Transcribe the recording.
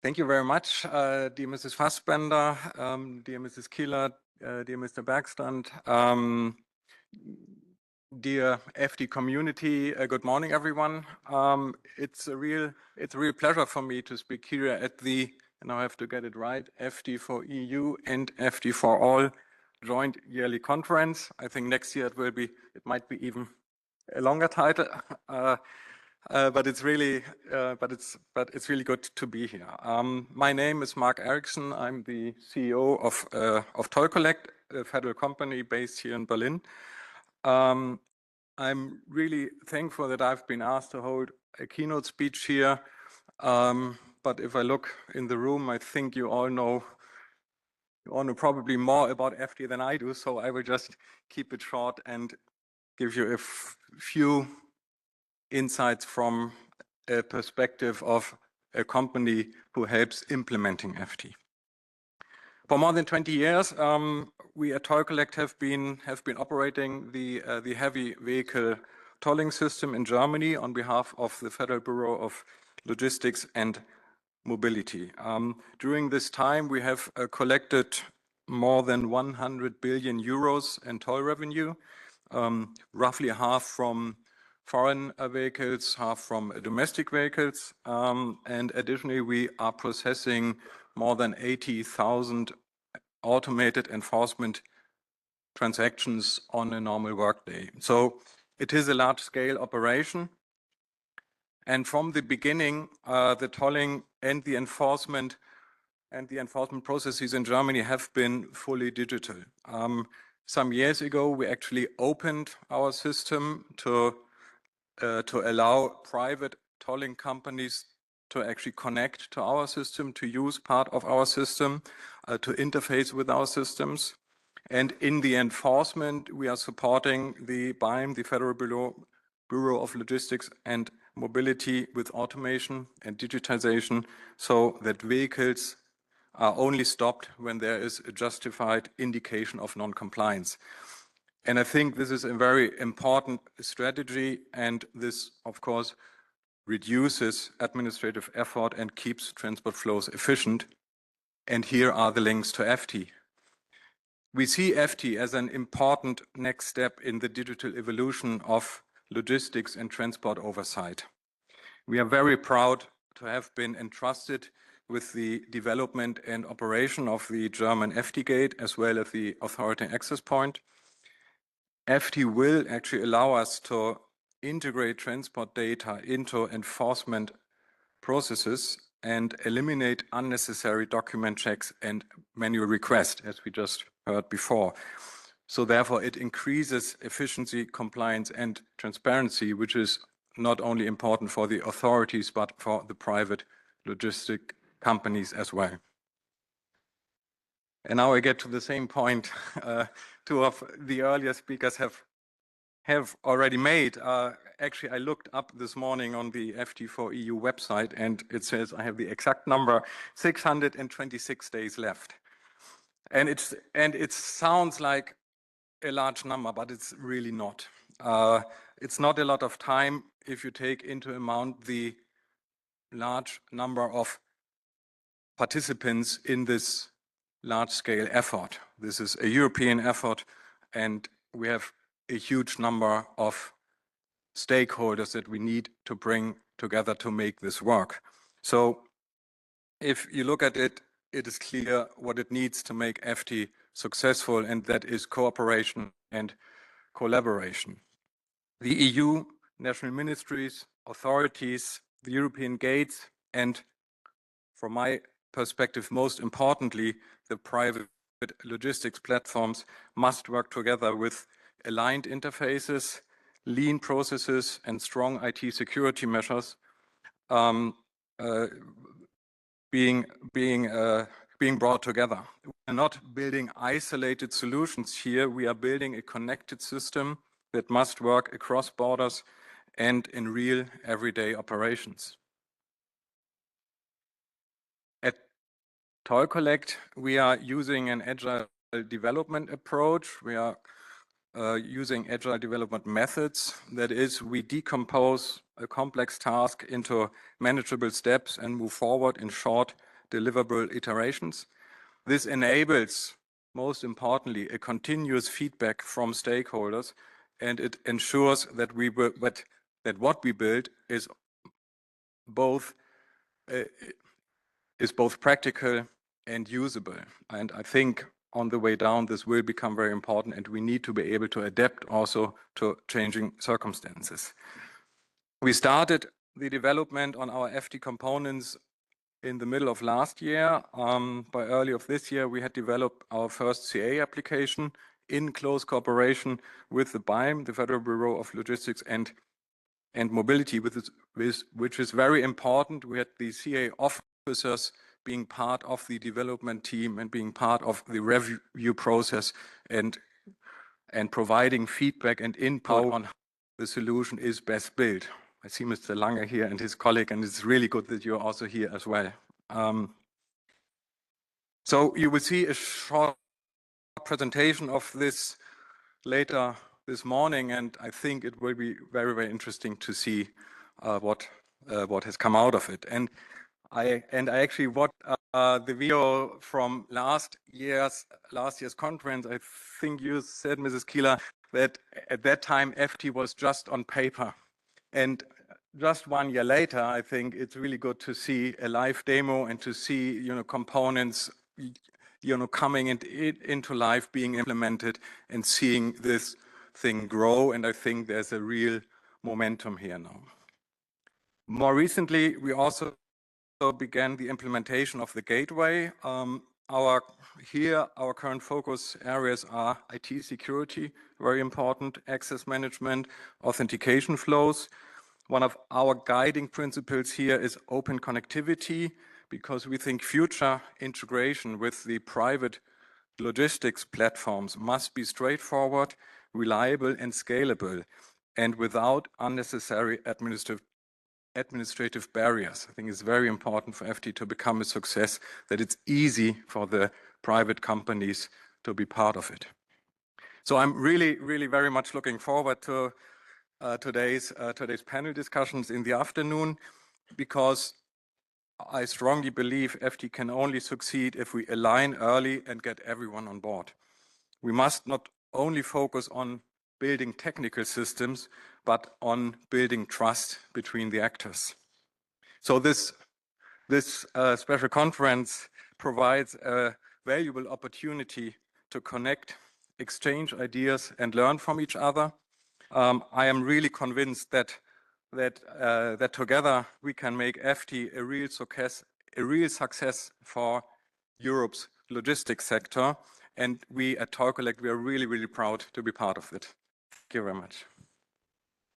Thank you very much, dear Mrs. Fassbender, dear Mrs. Kieler, dear Mr. Bergstrand, dear FT community. Good morning, everyone. It's a real pleasure for me to speak here at the, and I have to get it right, FT for EU and FT for All joint yearly conference. I think next year it might be even a longer title. But it's really good to be here. My name is Mark Erichsen. I'm the CEO of Toll Collect, a federal company based here in Berlin. I'm really thankful that I've been asked to hold a keynote speech here. But if I look in the room, I think you all know probably more about FT than I do. So I will just keep it short and give you a few insights from a perspective of a company who helps implementing FT. For more than 20 years, we at Toll Collect have been operating the heavy vehicle tolling system in Germany on behalf of the Federal Bureau of Logistics and Mobility. During this time, we have collected more than 100 billion euros in toll revenue, roughly half from foreign vehicles, half from domestic vehicles. And additionally, we are processing more than 80,000 automated enforcement transactions on a normal workday. So it is a large-scale operation. And from the beginning, the tolling and the enforcement processes in Germany have been fully digital. Some years ago, we actually opened our system to allow private tolling companies to actually connect to our system, to use part of our system, to interface with our systems. And in the enforcement, we are supporting the BIM, the Federal Bureau of Logistics and Mobility, with automation and digitization, so that vehicles are only stopped when there is a justified indication of non-compliance. And I think this is a very important strategy, and this, of course, reduces administrative effort and keeps transport flows efficient. And here are the links to FT. We see FT as an important next step in the digital evolution of logistics and transport oversight. We are very proud to have been entrusted with the development and operation of the German FT Gate, as well as the authority access point. FT will actually allow us to integrate transport data into enforcement processes and eliminate unnecessary document checks and manual requests, as we just heard before. So therefore, it increases efficiency, compliance, and transparency, which is not only important for the authorities, but for the private logistic companies as well. And now I get to the same point two of the earlier speakers have already made. Actually, I looked up this morning on the FT4EU website, and it says I have the exact number, 626 days left. And it sounds like a large number, but it's really not. It's not a lot of time if you take into account the large number of participants in this large-scale effort. This is a European effort, and we have a huge number of stakeholders that we need to bring together to make this work. So if you look at it, it is clear what it needs to make FT successful, and that is cooperation and collaboration. The EU, national ministries, authorities, the European gates, and from my perspective, most importantly, the private logistics platforms must work together with aligned interfaces, lean processes, and strong IT security measures being brought together. We're not building isolated solutions here. We are building a connected system that must work across borders and in real everyday operations. At Toll Collect, we are using an agile development approach. We are using agile development methods. That is, we decompose a complex task into manageable steps and move forward in short deliverable iterations. This enables, most importantly, a continuous feedback from stakeholders, and it ensures that what we build is both practical and usable. And I think on the way down, this will become very important, and we need to be able to adapt also to changing circumstances. We started the development on our FT components in the middle of last year. By early of this year, we had developed our first CA application in close cooperation with the BIME, the Federal Bureau of Logistics and Mobility, which is very important. We had the CA officers being part of the development team and being part of the review process and providing feedback and input on how the solution is best built. I see Mr. Lange here and his colleague, and it's really good that you're also here as well. So you will see a short presentation of this later this morning, and I think it will be very, very interesting to see what has come out of it. And I actually watched the video from last year's conference. I think you said, Mrs. Keeler, that at that time FT was just on paper. And just 1 year later, I think it's really good to see a live demo and to see, components, coming into life, being implemented, and seeing this thing grow. And I think there's a real momentum here now. More recently, we also began the implementation of the gateway. Our current focus areas are IT security, very important, access management, authentication flows. One of our guiding principles here is open connectivity, because we think future integration with the private logistics platforms must be straightforward, reliable, and scalable, and without unnecessary administrative barriers. I think it's very important for FT to become a success, that it's easy for the private companies to be part of it. So I'm really, really very much looking forward to today's panel discussions in the afternoon, because I strongly believe FT can only succeed if we align early and get everyone on board. We must not only focus on building technical systems, but on building trust between the actors. So this special conference provides a valuable opportunity to connect, exchange ideas, and learn from each other. I am really convinced that together we can make FT a real success for Europe's logistics sector, and we at Toll Collect, we are really, really proud to be part of it. Thank you very much.